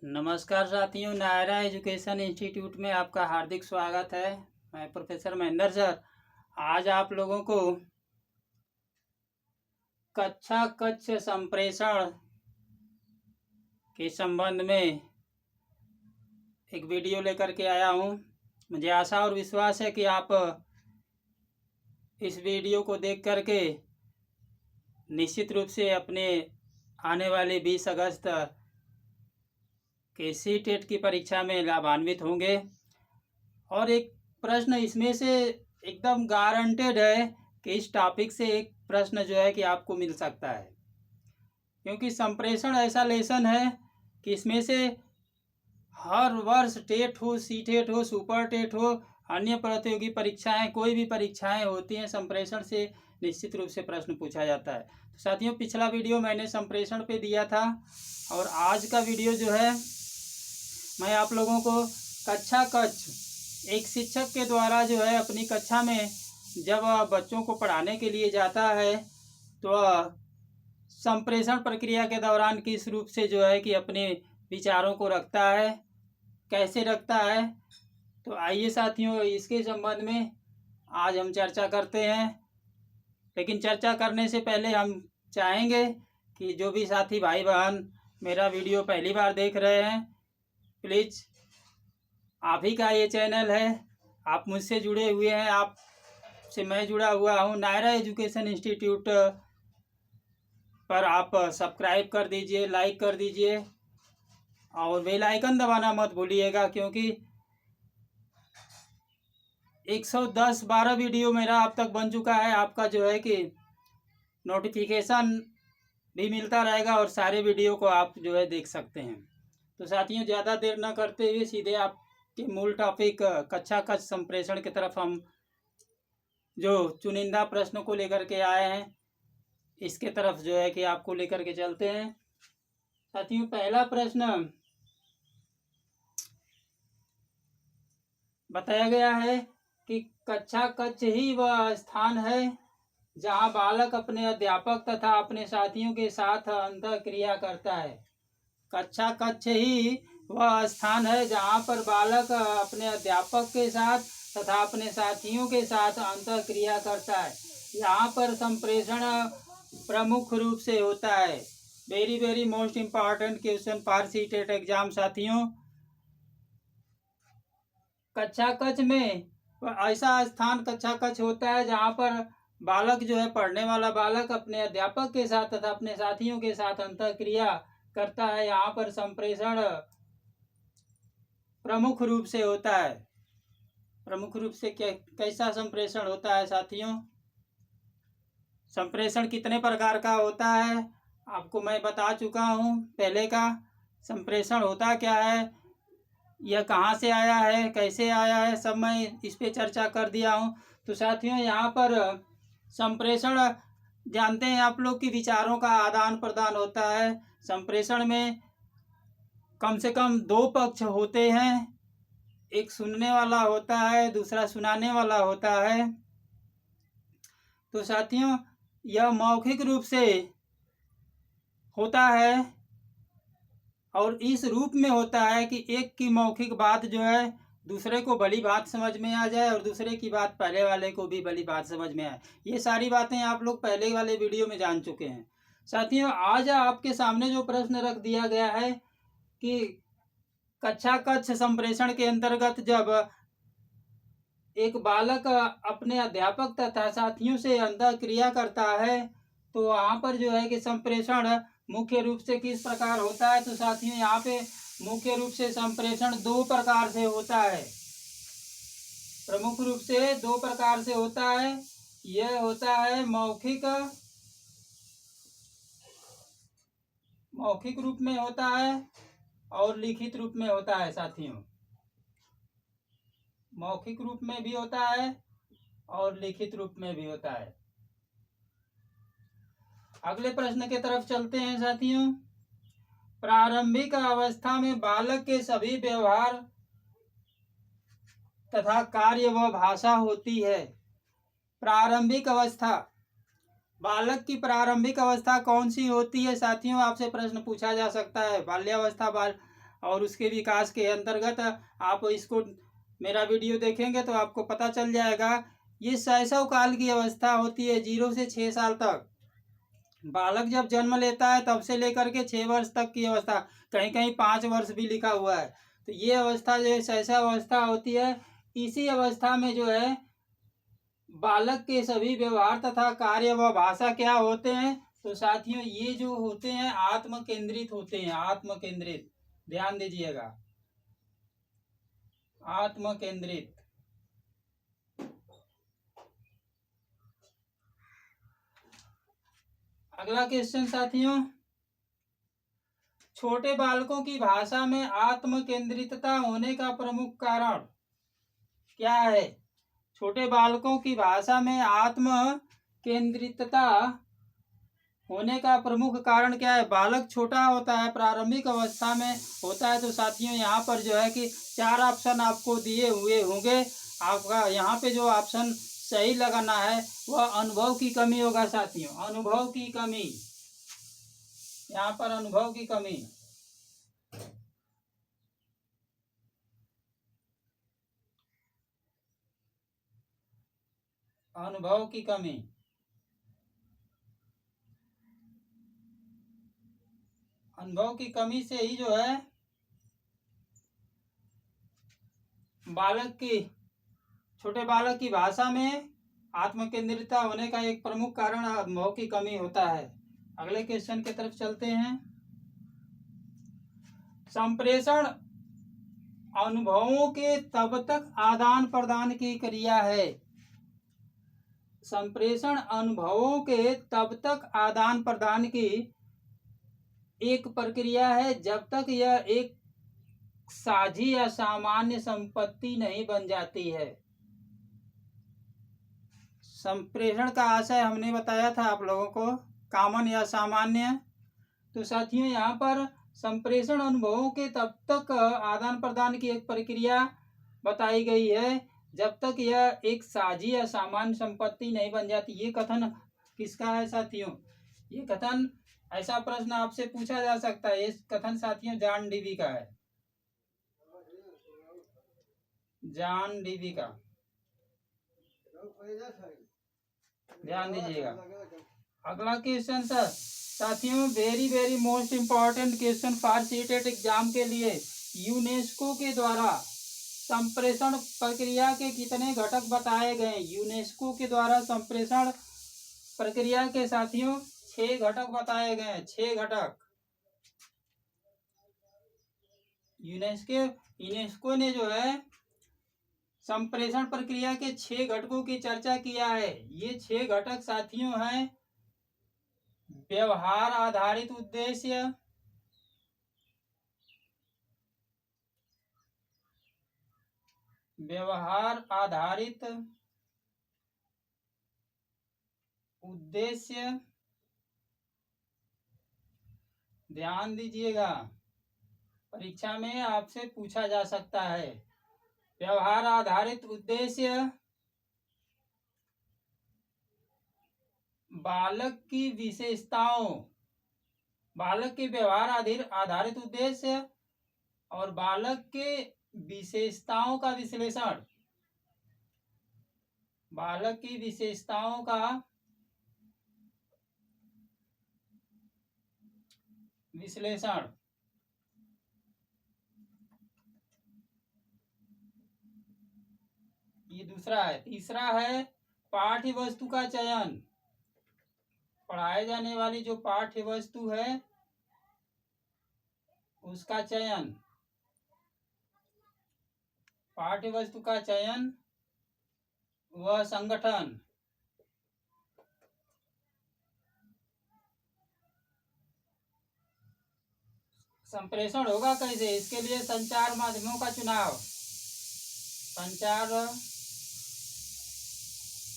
नमस्कार साथियों, Naira education institute में आपका हार्दिक स्वागत है। मैं प्रोफेसर महेंद्र सर आज आप लोगों को कक्षा कक्ष संप्रेषण के संबंध में एक वीडियो लेकर के आया हूं। मुझे आशा और विश्वास है कि आप इस वीडियो को देख करके निश्चित रूप से अपने आने वाले 20 अगस्त के सीटेट की परीक्षा में लाभान्वित होंगे। और एक प्रश्न इसमें से एकदम गारंटेड है कि इस टॉपिक से एक प्रश्न जो है कि आपको मिल सकता है, क्योंकि संप्रेषण ऐसा लेसन है कि इसमें से हर वर्ष टेट हो, सीटेट हो, सुपर टेट हो, अन्य प्रतियोगी परीक्षाएं, कोई भी परीक्षाएं होती हैं, संप्रेषण से निश्चित रूप से प्रश्न पूछा जाता है। तो साथियों, पिछला वीडियो मैंने संप्रेषण पे दिया था और आज का वीडियो जो है मैं आप लोगों को कक्षा कक्ष एक शिक्षक के द्वारा जो है अपनी कक्षा में जब बच्चों को पढ़ाने के लिए जाता है तो संप्रेषण प्रक्रिया के दौरान किस रूप से जो है कि अपने विचारों को रखता है, कैसे रखता है। तो आइए साथियों, इसके संबंध में आज हम चर्चा करते हैं। लेकिन चर्चा करने से पहले हम चाहेंगे कि जो भी साथी भाई बहन मेरा वीडियो पहली बार देख रहे हैं, प्लीज़ आप ही का ये चैनल है, आप मुझसे जुड़े हुए हैं, आपसे मैं जुड़ा हुआ हूँ। नायरा एजुकेशन इंस्टीट्यूट पर आप सब्सक्राइब कर दीजिए, लाइक कर दीजिए और बेल आइकन दबाना मत भूलिएगा, क्योंकि 110-12 वीडियो मेरा अब तक बन चुका है। आपका जो है कि नोटिफिकेशन भी मिलता रहेगा और सारे वीडियो को आप जो है देख सकते हैं। तो साथियों, ज़्यादा देर न करते हुए सीधे आपके मूल टॉपिक कक्षा कक्ष संप्रेषण की तरफ हम जो चुनिंदा प्रश्नों को लेकर के आए हैं इसके तरफ जो है कि आपको लेकर के चलते हैं। साथियों, पहला प्रश्न बताया गया है कि कक्षा कक्ष ही वह स्थान है जहां बालक अपने अध्यापक तथा अपने साथियों के साथ अंतःक्रिया करता है। कक्षा कक्ष ही वह स्थान है जहां पर बालक अपने अध्यापक के साथ तथा अपने साथियों के साथ अंतःक्रिया करता है। यहाँ पर संप्रेषण प्रमुख रूप से होता है। Very very most important question for CTET exam साथियों। कक्षा कक्ष में ऐसा स्थान कक्षा कक्ष होता है जहाँ पर बालक जो है, पढ़ने वाला बालक अपने अध्यापक के साथ तथा अपने साथियों के साथ अंतःक्रिया करता है। यहाँ पर संप्रेषण प्रमुख रूप से होता है। प्रमुख रूप से कैसा संप्रेषण होता है साथियों? संप्रेषण कितने प्रकार का होता है आपको मैं बता चुका हूँ। पहले का संप्रेषण होता क्या है, यह कहाँ से आया है, कैसे आया है, सब मैं इस पे चर्चा कर दिया हूँ। तो साथियों, यहाँ पर संप्रेषण जानते हैं आप लोग कि विचारों का आदान प्रदान होता है। संप्रेषण में कम से कम 2 पक्ष होते हैं, एक सुनने वाला होता है, दूसरा सुनाने वाला होता है। तो साथियों, यह मौखिक रूप से होता है और इस रूप में होता है कि एक की मौखिक बात जो है दूसरे को भली बात समझ में आ जाए और दूसरे की बात पहले वाले को भी भली बात समझ में आए। ये सारी बातें आप लोग पहले वाले वीडियो में जान चुके हैं। साथियों, आज आपके सामने जो प्रश्न रख दिया गया है कि कक्षा कक्ष संप्रेषण के अंतर्गत जब एक बालक अपने अध्यापक तथा साथियों से अंतःक्रिया करता है तो वहाँ पर जो है कि संप्रेषण मुख्य रूप से किस प्रकार होता है। तो साथियों, यहाँ पे मुख्य रूप से संप्रेषण 2 प्रकार से होता है। प्रमुख रूप से 2 प्रकार से होता है। यह होता है मौखिक रूप में होता है और लिखित रूप में होता है। साथियों, मौखिक रूप में भी होता है और लिखित रूप में भी होता है। अगले प्रश्न की तरफ चलते हैं साथियों। प्रारंभिक अवस्था में बालक के सभी व्यवहार तथा कार्य व भाषा होती है। प्रारंभिक अवस्था, बालक की प्रारंभिक अवस्था कौन सी होती है साथियों? आपसे प्रश्न पूछा जा सकता है। बाल्यावस्था, और उसके विकास के अंतर्गत आप इसको मेरा वीडियो देखेंगे तो आपको पता चल जाएगा। ये शैशव काल की अवस्था होती है 0 से 6 साल तक। बालक जब जन्म लेता है तब से लेकर के 6 वर्ष तक की अवस्था, कहीं कहीं 5 वर्ष भी लिखा हुआ है। तो ये अवस्था जो है शैशव अवस्था होती है। इसी अवस्था में जो है बालक के सभी व्यवहार तथा कार्य व भाषा क्या होते हैं, तो साथियों ये जो होते हैं आत्म केंद्रित होते हैं। आत्म केंद्रित, ध्यान दीजिएगा, आत्म केंद्रित। अगला क्वेश्चन साथियों, छोटे बालकों की भाषा में आत्म केंद्रितता होने का प्रमुख कारण क्या है? छोटे बालकों की भाषा में आत्म केंद्रितता होने का प्रमुख कारण क्या है? बालक छोटा होता है, प्रारंभिक अवस्था में होता है। तो साथियों यहाँ पर जो है कि 4 ऑप्शन आपको दिए हुए होंगे। आपका यहाँ पे जो ऑप्शन सही लगाना है वह अनुभव की कमी होगा साथियों, अनुभव की कमी। यहाँ पर अनुभव की कमी, अनुभव की कमी। अनुभव की कमी से ही जो है बालक की, छोटे बालक की भाषा में आत्म केंद्रितता होने का एक प्रमुख कारण अनुभव की कमी होता है। अगले क्वेश्चन की तरफ चलते हैं। संप्रेषण अनुभवों के तब तक आदान प्रदान की क्रिया है। संप्रेषण अनुभवों के तब तक आदान प्रदान की एक प्रक्रिया है जब तक यह एक साझी या सामान्य संपत्ति नहीं बन जाती है। संप्रेषण का आशय हमने बताया था आप लोगों को, कॉमन या सामान्य। तो साथियों यहाँ पर संप्रेषण अनुभवों के तब तक आदान प्रदान की एक प्रक्रिया बताई गई है जब तक यह एक साझी या सामान्य संपत्ति नहीं बन जाती। ये कथन किसका है साथियों? ये कथन, ऐसा प्रश्न आपसे पूछा जा सकता है। ये कथन साथियों जॉन डीवी का है, जॉन डीवी का, ध्यान दीजिएगा। अगला क्वेश्चन सर साथियों, very most important question for CTET exam के लिए, यूनेस्को के द्वारा संप्रेषण प्रक्रिया के कितने घटक बताए गए? यूनेस्को के द्वारा संप्रेषण प्रक्रिया के साथियों 6 घटक बताए गए हैं। 6 घटक। यूनेस्को ने जो है संप्रेषण प्रक्रिया के 6 घटकों की चर्चा किया है। ये 6 घटक साथियों हैं: व्यवहार आधारित उद्देश्य, व्यवहार आधारित उद्देश्य, ध्यान दीजिएगा, परीक्षा में आपसे पूछा जा सकता है। व्यवहार आधारित उद्देश्य, बालक की विशेषताओं, बालक के व्यवहार आधारित उद्देश्य और बालक के विशेषताओं का विश्लेषण, बालक की विशेषताओं का विश्लेषण। ये दूसरा है। तीसरा है पाठ्य वस्तु का चयन, पढ़ाए जाने वाली जो पाठ्य वस्तु है उसका चयन, पाठ्य वस्तु का चयन व संगठन। संप्रेषण होगा कैसे? इसके लिए संचार माध्यमों का चुनाव, संचार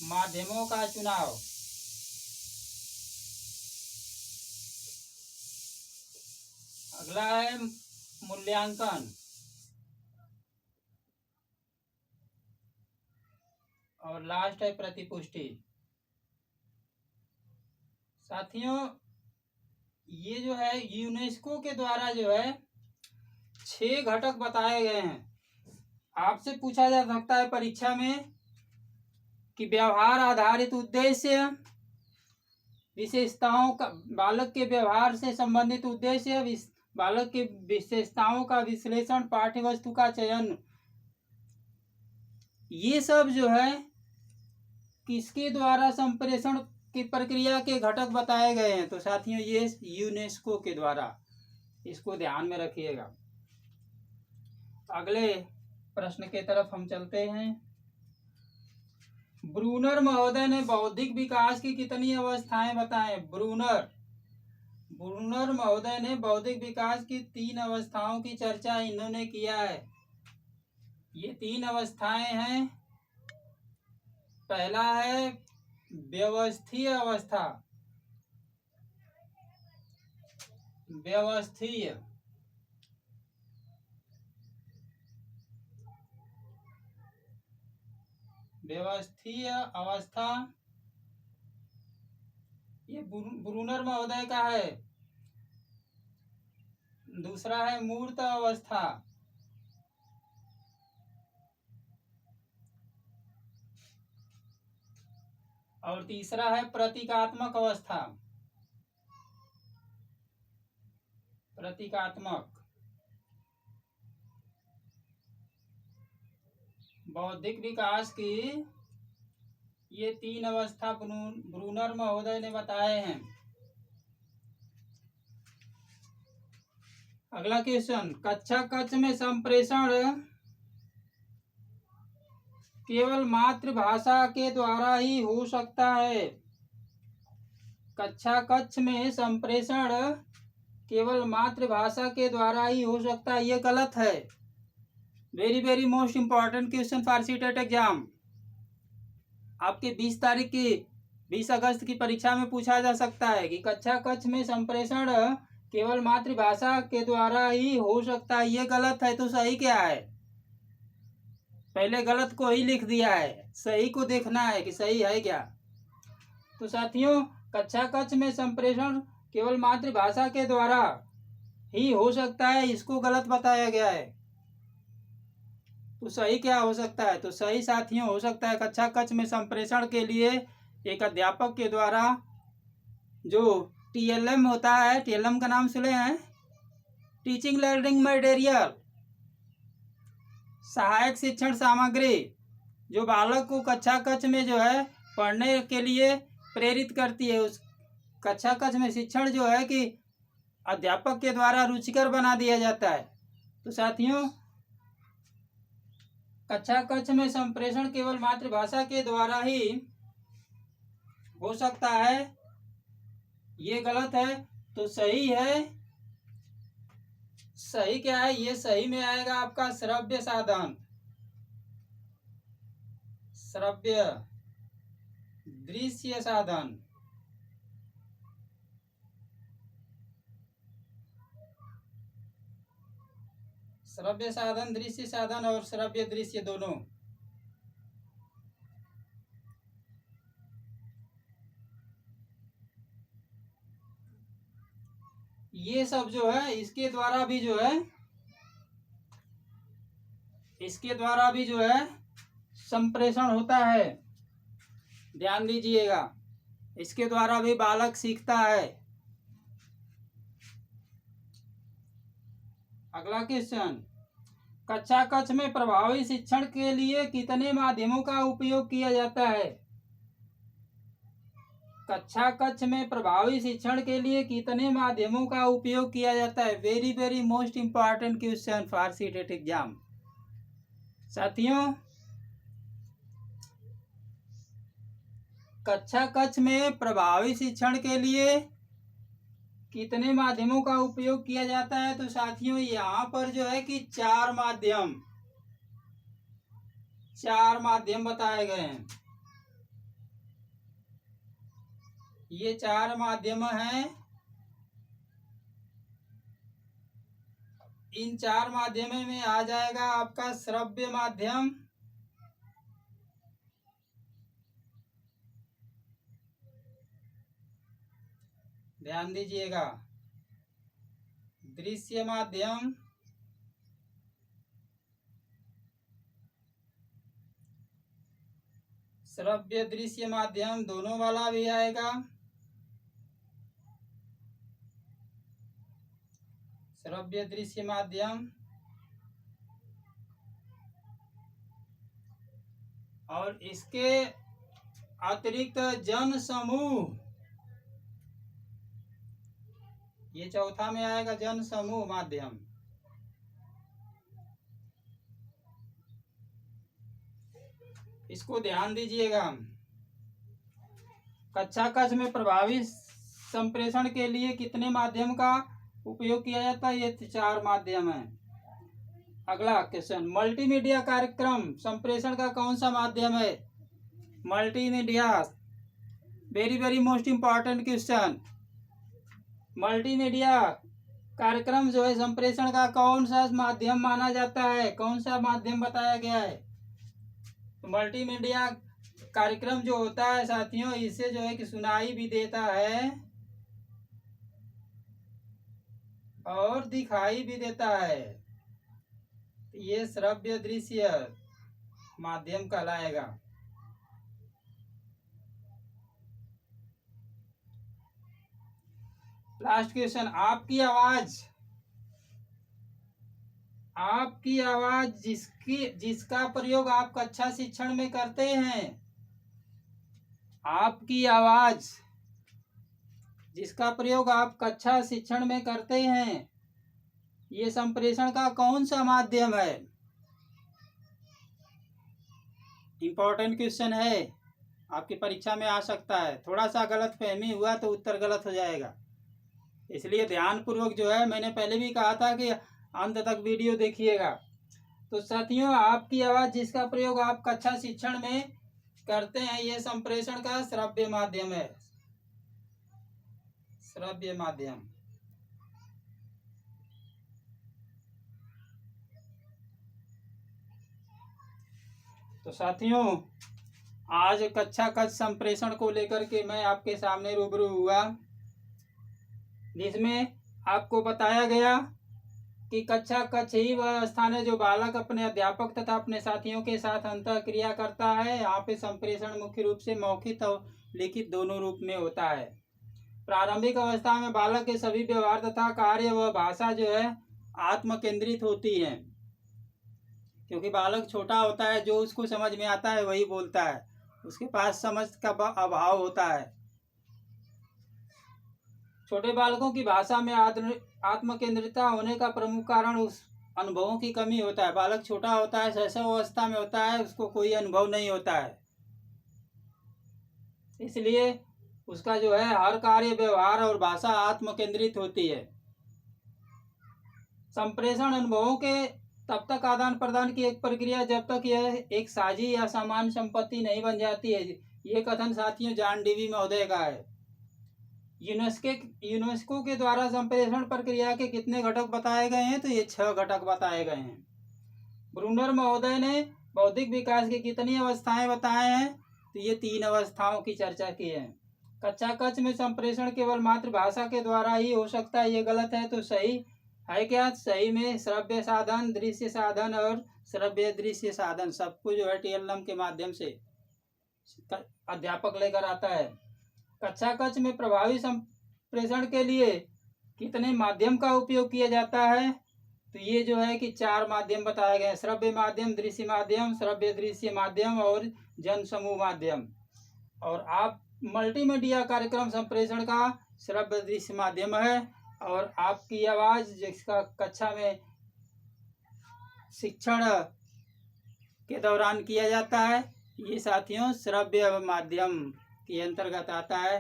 माध्यमों का चुनाव। अगला है मूल्यांकन और लास्ट है प्रतिपुष्टि। साथियों ये जो है यूनेस्को के द्वारा जो है 6 घटक बताए गए हैं। आपसे पूछा जा सकता है परीक्षा में कि व्यवहार आधारित उद्देश्य, विशेषताओं का, बालक के व्यवहार से संबंधित उद्देश्य, बालक के विशेषताओं का विश्लेषण, पाठ्य वस्तु का चयन, ये सब जो है किसके द्वारा संप्रेषण की प्रक्रिया के घटक बताए गए हैं। तो साथियों ये यूनेस्को के द्वारा, इसको ध्यान में रखिएगा। अगले प्रश्न के तरफ हम चलते हैं। ब्रूनर महोदय ने बौद्धिक विकास की कितनी अवस्थाएं बताएं। ब्रूनर महोदय ने बौद्धिक विकास की 3 अवस्थाओं की चर्चा इन्होंने किया है। ये 3 अवस्थाएं हैं। पहला है व्यवस्थीय अवस्था, व्यवस्थीय अवस्था, ये ब्रूनर महोदय का है। दूसरा है मूर्त अवस्था, और तीसरा है प्रतीकात्मक अवस्था, प्रतीकात्मक। बौद्धिक विकास की ये 3 अवस्था ब्रूनर महोदय ने बताए हैं। अगला क्वेश्चन, कक्षा कक्ष में संप्रेषण केवल मातृभाषा के द्वारा ही हो सकता है। कक्षा कक्ष में संप्रेषण केवल मातृभाषा के द्वारा ही हो सकता है, ये गलत है। Very very most important question for CTET exam. आपके 20 अगस्त की परीक्षा में पूछा जा सकता है कि कक्षा कक्ष में संप्रेषण केवल मातृभाषा के द्वारा ही हो सकता है, ये गलत है। तो सही क्या है? पहले गलत को ही लिख दिया है, सही को देखना है कि सही है क्या। तो साथियों कक्षा कक्ष में संप्रेषण केवल मातृभाषा के द्वारा ही हो सकता है, इसको गलत बताया गया है। तो सही क्या हो सकता है? तो सही साथियों हो सकता है कक्षा कक्ष में संप्रेषण के लिए एक अध्यापक के द्वारा जो TLM होता है, TLM का नाम सुने हैं, टीचिंग लर्निंग मटेरियल, सहायक शिक्षण सामग्री, जो बालक को कक्षा कक्ष में जो है पढ़ने के लिए प्रेरित करती है। उस कक्षा कक्ष में शिक्षण जो है कि अध्यापक के द्वारा रुचिकर बना दिया जाता है। तो साथियों कक्षा कक्ष में संप्रेषण केवल मातृभाषा के द्वारा ही हो सकता है, ये गलत है। तो सही है, सही क्या है? ये सही में आएगा आपका श्रव्य साधन, श्रव्य दृश्य साधन। श्रव्य साधन, दृश्य साधन और श्रव्य दृश्य दोनों। ये सब जो है इसके द्वारा भी जो है संप्रेषण होता है। ध्यान दीजिएगा, इसके द्वारा भी बालक सीखता है। अगला क्वेश्चन, कक्षा कक्ष में प्रभावी शिक्षण के लिए कितने माध्यमों का उपयोग किया जाता है? कक्षा कक्ष में प्रभावी शिक्षण के लिए कितने माध्यमों का उपयोग किया जाता है? Very very most important question for CTET exam. साथियों कक्षा कक्ष में प्रभावी शिक्षण के लिए कितने माध्यमों का उपयोग किया जाता है? तो साथियों यहाँ पर जो है कि 4 माध्यम बताए गए हैं। ये 4 माध्यम हैं। इन 4 माध्यमों में आ जाएगा आपका श्रव्य माध्यम, ध्यान दीजिएगा, दृश्य माध्यम, श्रव्य दृश्य माध्यम दोनों वाला भी आएगा। श्रव्य दृश्य माध्यम और इसके अतिरिक्त जन समूह, ये चौथा में आएगा जन समूह माध्यम। इसको ध्यान दीजिएगा। कक्षा कक्ष में प्रभावी संप्रेषण के लिए कितने माध्यम का उपयोग किया जाता है? ये 4 माध्यम है। अगला क्वेश्चन, मल्टीमीडिया कार्यक्रम संप्रेषण का कौन सा माध्यम है? Multimedia, very very most important question. Multimedia कार्यक्रम जो है संप्रेषण का कौन सा माध्यम माना जाता है? कौन सा माध्यम बताया गया है? तो मल्टीमीडिया कार्यक्रम जो होता है साथियों, इससे जो है कि सुनाई भी देता है और दिखाई भी देता है। ये श्रव्य दृश्य माध्यम कहलाएगा। लास्ट क्वेश्चन, आपकी आवाज जिसका प्रयोग आप कक्षा शिक्षण में करते हैं, आपकी आवाज जिसका प्रयोग आप कक्षा शिक्षण में करते हैं, ये संप्रेषण का कौन सा माध्यम है? इंपॉर्टेंट क्वेश्चन है, आपकी परीक्षा में आ सकता है। थोड़ा सा गलत फहमी हुआ तो उत्तर गलत हो जाएगा, इसलिए ध्यानपूर्वक जो है, मैंने पहले भी कहा था कि अंत तक वीडियो देखिएगा। तो साथियों, आपकी आवाज जिसका प्रयोग आप कक्षा शिक्षण में करते हैं, ये संप्रेषण का श्रव्य माध्यम है। श्रव्य माध्यम। तो साथियों, आज कक्षा कक्ष संप्रेषण को लेकर के मैं आपके सामने रूबरू हुआ, जिसमें आपको बताया गया कि कक्षा कक्ष ही वह स्थान है जो बालक अपने अध्यापक तथा अपने साथियों के साथ अंतःक्रिया करता है। यहाँ पे संप्रेषण मुख्य रूप से मौखिक और लिखित दोनों रूप में होता है। प्रारंभिक अवस्था में बालक के सभी व्यवहार तथा कार्य व भाषा जो है आत्म केंद्रित होती है, क्योंकि बालक छोटा होता है, जो उसको समझ में आता है वही बोलता है, उसके पास समझ का अभाव होता है। छोटे बालकों की भाषा में आत्म केंद्रितता होने का प्रमुख कारण उस अनुभवों की कमी होता है। बालक छोटा होता है, शैशव अवस्था में होता है, उसको कोई अनुभव नहीं होता है, इसलिए उसका जो है हर कार्य, व्यवहार और भाषा आत्म केंद्रित होती है। संप्रेषण अनुभवों के तब तक आदान प्रदान की एक प्रक्रिया जब तक यह एक साझी या सामान्य संपत्ति नहीं बन जाती है। ये कथन साथियों जॉन डीवी महोदय का है। यूनेस्को के द्वारा संप्रेषण प्रक्रिया के कितने घटक बताए गए हैं? तो ये 6 घटक बताए गए हैं। ब्रूनर महोदय ने बौद्धिक विकास की कितनी अवस्थाएं बताए हैं? तो ये 3 अवस्थाओं की चर्चा की है। कक्षा कक्ष में संप्रेषण केवल मातृभाषा के द्वारा ही हो सकता है, ये गलत है। तो सही है क्या? सही में श्रव्य साधन, दृश्य साधन और श्रव्य दृश्य साधन सबको जो है TLM के माध्यम से अध्यापक लेकर आता है। कक्षा कक्ष में प्रभावी संप्रेषण के लिए कितने माध्यम का उपयोग किया जाता है? तो ये जो है कि 4 माध्यम बताए गए हैं। श्रव्य माध्यम, दृश्य माध्यम, श्रव्य दृश्य माध्यम और जन समूह माध्यम। और आप मल्टीमीडिया कार्यक्रम संप्रेषण का श्रव्य दृश्य माध्यम है। और आपकी आवाज जिसका कक्षा में शिक्षण के दौरान किया जाता है, ये साथियों श्रव्य माध्यम के अंतर्गत आता है।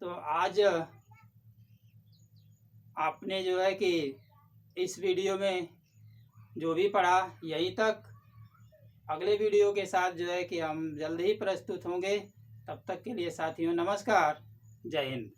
तो आज आपने जो है कि इस वीडियो में जो भी पढ़ा, यहीं तक। अगले वीडियो के साथ जो है कि हम जल्द ही प्रस्तुत होंगे। तब तक के लिए साथियों नमस्कार, जय हिंद।